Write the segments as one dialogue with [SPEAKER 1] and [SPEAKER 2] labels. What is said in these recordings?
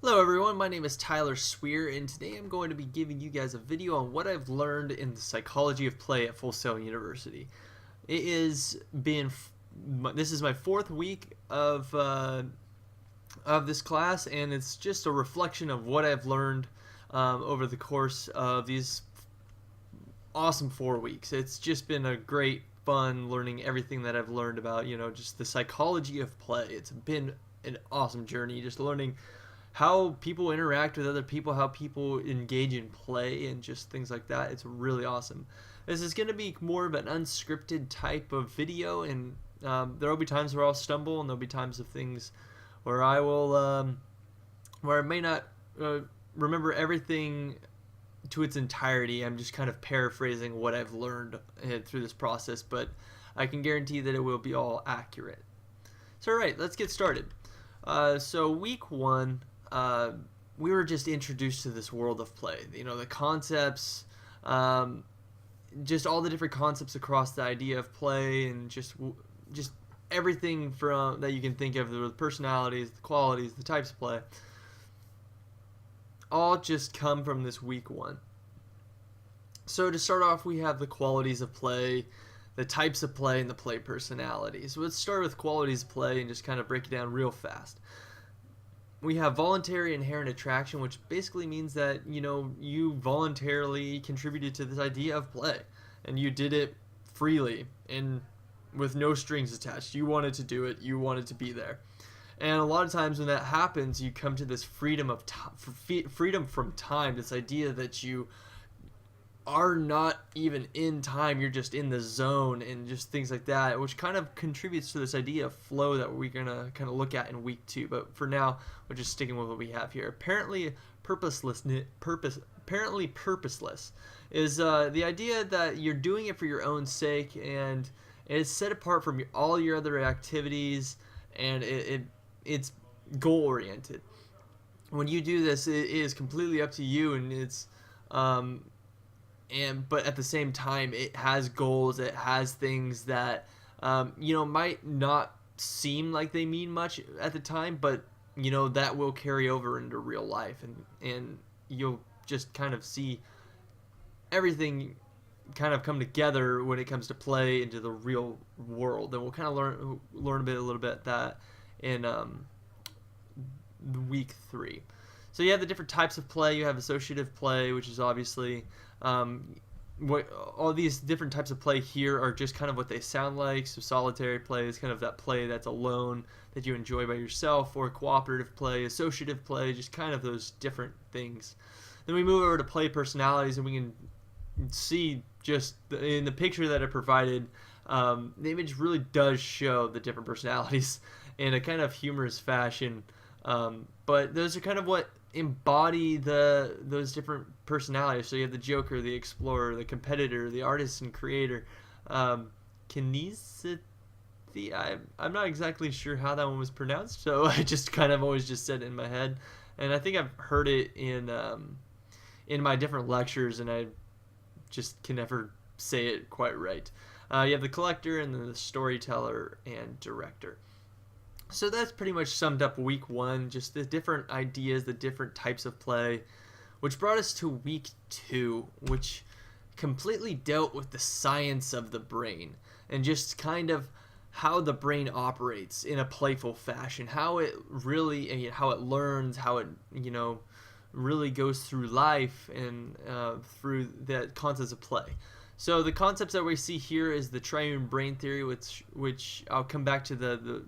[SPEAKER 1] Hello everyone, my name is Tyler Swier, and today I'm going to be giving you guys a video on what I've learned in the psychology of play at Full Sail University. It is been this is my fourth week of this class, and it's just a reflection of what I've learned over the course of these awesome 4 weeks. It's just been a great fun learning everything that I've learned about, just the psychology of play. It's been an awesome journey, just learning how people interact with other people, how people engage in play, and just things like that. It's really awesome. This is going to be more of an unscripted type of video, and there will be times where I'll stumble, and there'll be times of things where where I may not remember everything to its entirety. I'm just kind of paraphrasing what I've learned through this process, but I can guarantee that it will be all accurate. So, all right, let's get started. So week one, we were just introduced to this world of play. The concepts, just all the different concepts across the idea of play, and just everything from that you can think of, the personalities, the qualities, the types of play, all just come from this week one. So to start off, we have the qualities of play, the types of play, and the play personalities. So let's start with qualities of play and just kind of break it down real fast. We have voluntary inherent attraction, which basically means that you voluntarily contributed to this idea of play, and you did it freely and with no strings attached. You wanted to do it, you wanted to be there. And a lot of times when that happens, you come to this freedom from time, this idea that you are not even in time, you're just in the zone, and just things like that, which kind of contributes to this idea of flow that we're going to kind of look at in week two. But for now, we're just sticking with what we have here. Apparently purposeless is the idea that you're doing it for your own sake, and it's set apart from all your other activities, and it's goal oriented. When you do this, it is completely up to you, and it's but at the same time, it has goals. It has things that might not seem like they mean much at the time, but that will carry over into real life, and you'll just kind of see everything kind of come together when it comes to play into the real world. And we'll kind of learn a little bit that in week three. So you have the different types of play. You have associative play, which is obviously what all these different types of play here are just kind of what they sound like. So solitary play is kind of that play that's alone, that you enjoy by yourself, or cooperative play, associative play, just kind of those different things. Then we move over to play personalities, and we can see just in the picture that I provided, the image really does show the different personalities in a kind of humorous fashion. But those are kind of what embody those different personalities. So you have the Joker, the Explorer, the Competitor, the Artist and Creator. Kinesthetic, I'm not exactly sure how that one was pronounced, so I just kind of always just said it in my head. And I think I've heard it in my different lectures, and I just can never say it quite right. You have the Collector, and then the Storyteller and Director. So that's pretty much summed up week one, just the different ideas, the different types of play, which brought us to week two, which completely dealt with the science of the brain and just kind of how the brain operates in a playful fashion, how it learns, how it really goes through life, and through the concepts of play. So the concepts that we see here is the triune brain theory, which I'll come back to the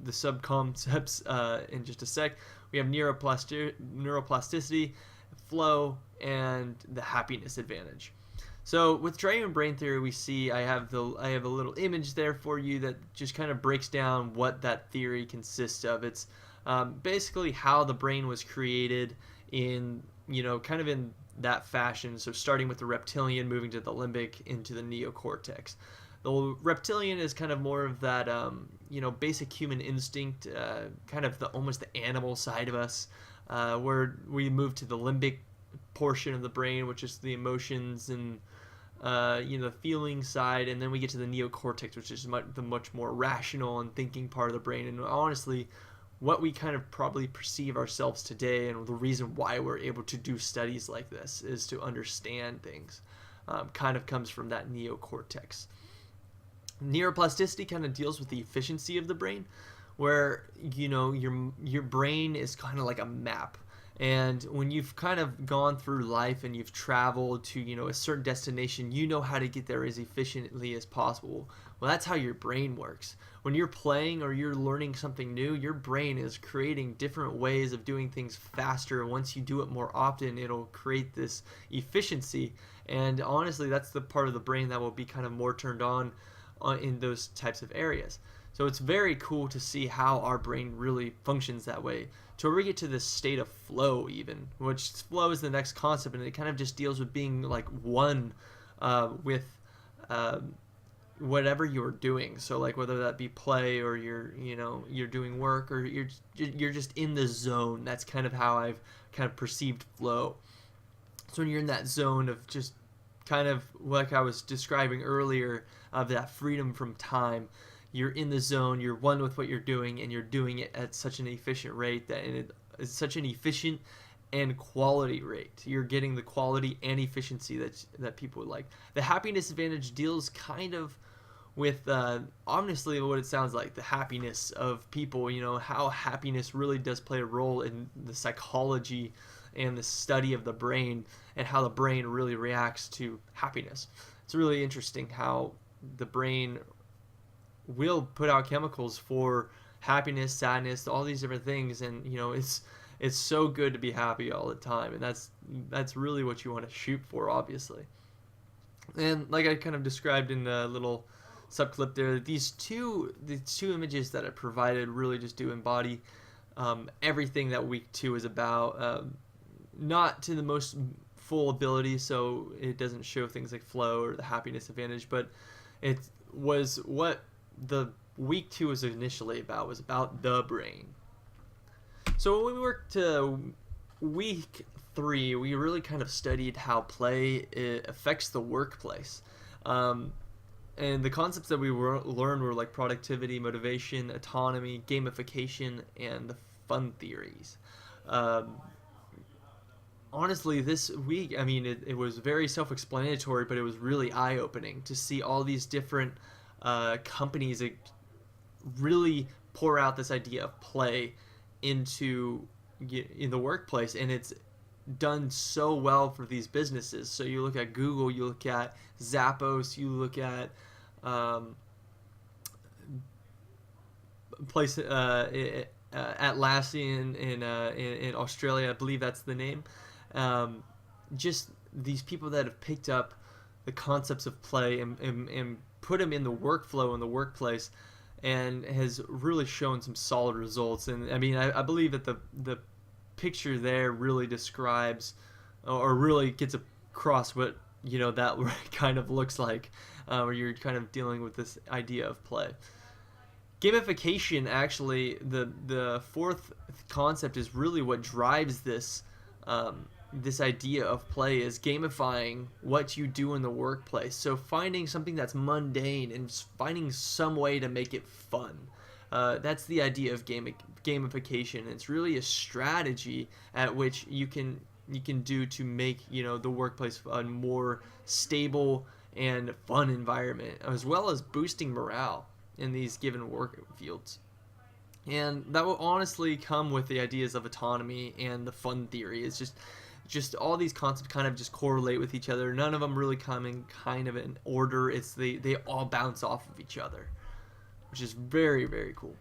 [SPEAKER 1] sub-concepts in just a sec. We have neuroplasticity, flow, and the happiness advantage. So with triune brain theory, we see I have a little image there for you that just kind of breaks down what that theory consists of. It's basically how the brain was created in kind of in that fashion. So starting with the reptilian, moving to the limbic, into the neocortex. The reptilian is kind of more of that, basic human instinct, kind of almost the animal side of us, where we move to the limbic portion of the brain, which is the emotions and the feeling side, and then we get to the neocortex, which is the much more rational and thinking part of the brain. And honestly, what we kind of probably perceive ourselves today, and the reason why we're able to do studies like this is to understand things. Kind of comes from that neocortex. Neuroplasticity kind of deals with the efficiency of the brain, where your brain is kind of like a map. And when you've kind of gone through life and you've traveled to a certain destination, you know how to get there as efficiently as possible. Well, that's how your brain works. When you're playing or you're learning something new, your brain is creating different ways of doing things faster. Once you do it more often, it'll create this efficiency. And honestly, that's the part of the brain that will be kind of more turned on in those types of areas. So it's very cool to see how our brain really functions that way. To where we get to this state of flow, even, which flow is the next concept, and it kind of just deals with being like one with whatever you're doing. So like whether that be play or you're doing work or you're just in the zone. That's kind of how I've kind of perceived flow. So when you're in that zone of just kind of like I was describing earlier, of that freedom from time, you're in the zone, you're one with what you're doing, and you're doing it at such an efficient rate it's such an efficient and quality rate. You're getting the quality and efficiency that people would like. The happiness advantage deals kind of with honestly what it sounds like, the happiness of people, how happiness really does play a role in the psychology and the study of the brain, and how the brain really reacts to happiness. It's really interesting how the brain will put out chemicals for happiness, sadness, all these different things, and it's so good to be happy all the time, and that's really what you want to shoot for, obviously. And like I kind of described in the little subclip there, these two images that I provided really just do embody everything that week 2 is about. Not to the most full ability, so it doesn't show things like flow or the happiness advantage, but it was what the week 2 was initially about, was about the brain. So when we worked to week 3, we really kind of studied how play affects the workplace. And the concepts that we learned were like productivity, motivation, autonomy, gamification, and the fun theories. Honestly, this week, I mean, it was very self-explanatory, but it was really eye-opening to see all these different companies that really pour out this idea of play in the workplace, and it's done so well for these businesses. So you look at Google, you look at Zappos, you look at Atlassian in Australia, I believe that's the name. Just these people that have picked up the concepts of play and put them in the workflow in the workplace, and has really shown some solid results. And I mean, I believe that the picture there really describes or really gets across what that kind of looks like, where you're kind of dealing with this idea of play. Gamification, actually, the fourth concept is really what drives this idea of play, is gamifying what you do in the workplace. So finding something that's mundane and finding some way to make it fun. That's the idea of gamification. It's really a strategy at which you can do to make the workplace a more stable and fun environment, as well as boosting morale in these given work fields. And that will honestly come with the ideas of autonomy and the fun theory. It's just all these concepts kind of just correlate with each other. None of them really come in kind of an order. It's they all bounce off of each other, which is very, very cool.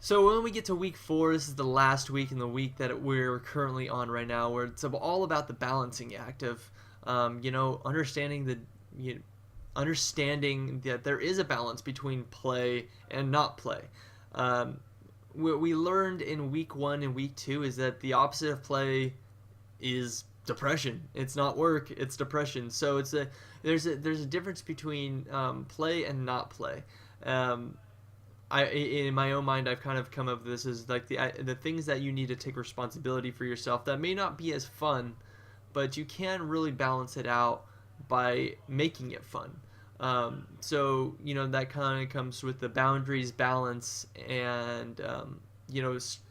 [SPEAKER 1] So when we get to week 4, this is the last week in the week that we're currently on right now, where it's all about the balancing act of understanding that there is a balance between play and not play. What we learned in week 1 and week 2 is that the opposite of play is depression. It's not work, it's depression. So there's a difference between play and not play. In my own mind, I've kind of come up with this as like the things that you need to take responsibility for yourself that may not be as fun, but you can really balance it out by making it fun. So that kind of comes with the boundaries, balance, and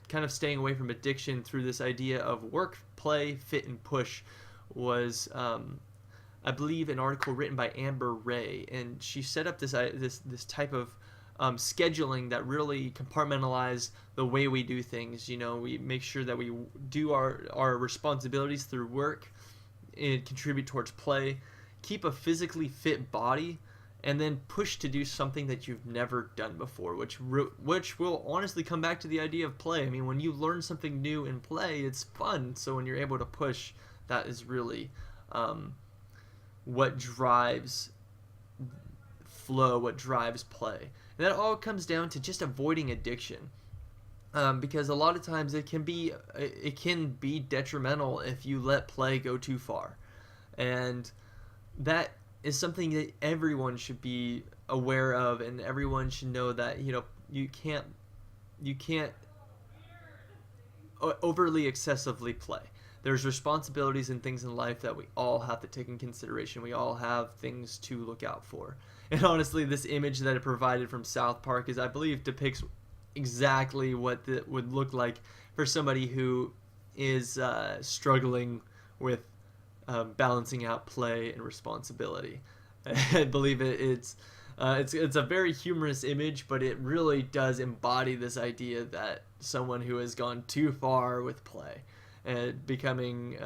[SPEAKER 1] kind of staying away from addiction through this idea of work, play, fit, and push was I believe an article written by Amber Ray, and she set up this type of scheduling that really compartmentalized the way we do things. We make sure that we do our responsibilities through work and contribute towards play, keep a physically fit body, and then push to do something that you've never done before, which will honestly come back to the idea of play. I mean, when you learn something new in play, it's fun. So when you're able to push, that is really what drives flow, what drives play. And that all comes down to just avoiding addiction. Because a lot of times it can be detrimental if you let play go too far, and that is something that everyone should be aware of, and everyone should know that you can't overly excessively play. There's responsibilities and things in life that we all have to take in consideration. We all have things to look out for. And honestly, this image that it provided from South Park I believe depicts exactly what it would look like for somebody who is struggling with balancing out play and responsibility. I believe it's a very humorous image, but it really does embody this idea that someone who has gone too far with play and becoming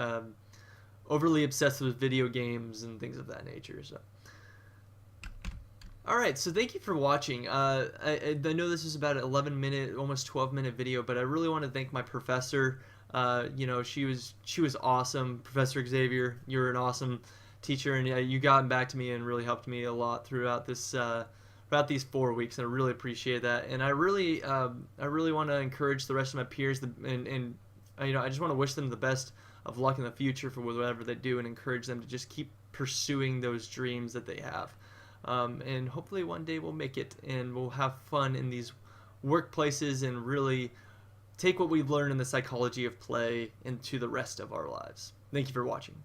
[SPEAKER 1] overly obsessed with video games and things of that nature. So. Alright, so thank you for watching. I know this is about an 11-minute, almost 12-minute video, but I really want to thank my professor. She was awesome. Professor Xavier, you're an awesome teacher, and you got back to me and really helped me a lot throughout these 4 weeks, and I really appreciate that. And I really want to encourage the rest of my peers, and I just want to wish them the best of luck in the future for whatever they do, and encourage them to just keep pursuing those dreams that they have. And hopefully one day we'll make it, and we'll have fun in these workplaces and really take what we've learned in the psychology of play into the rest of our lives. Thank you for watching.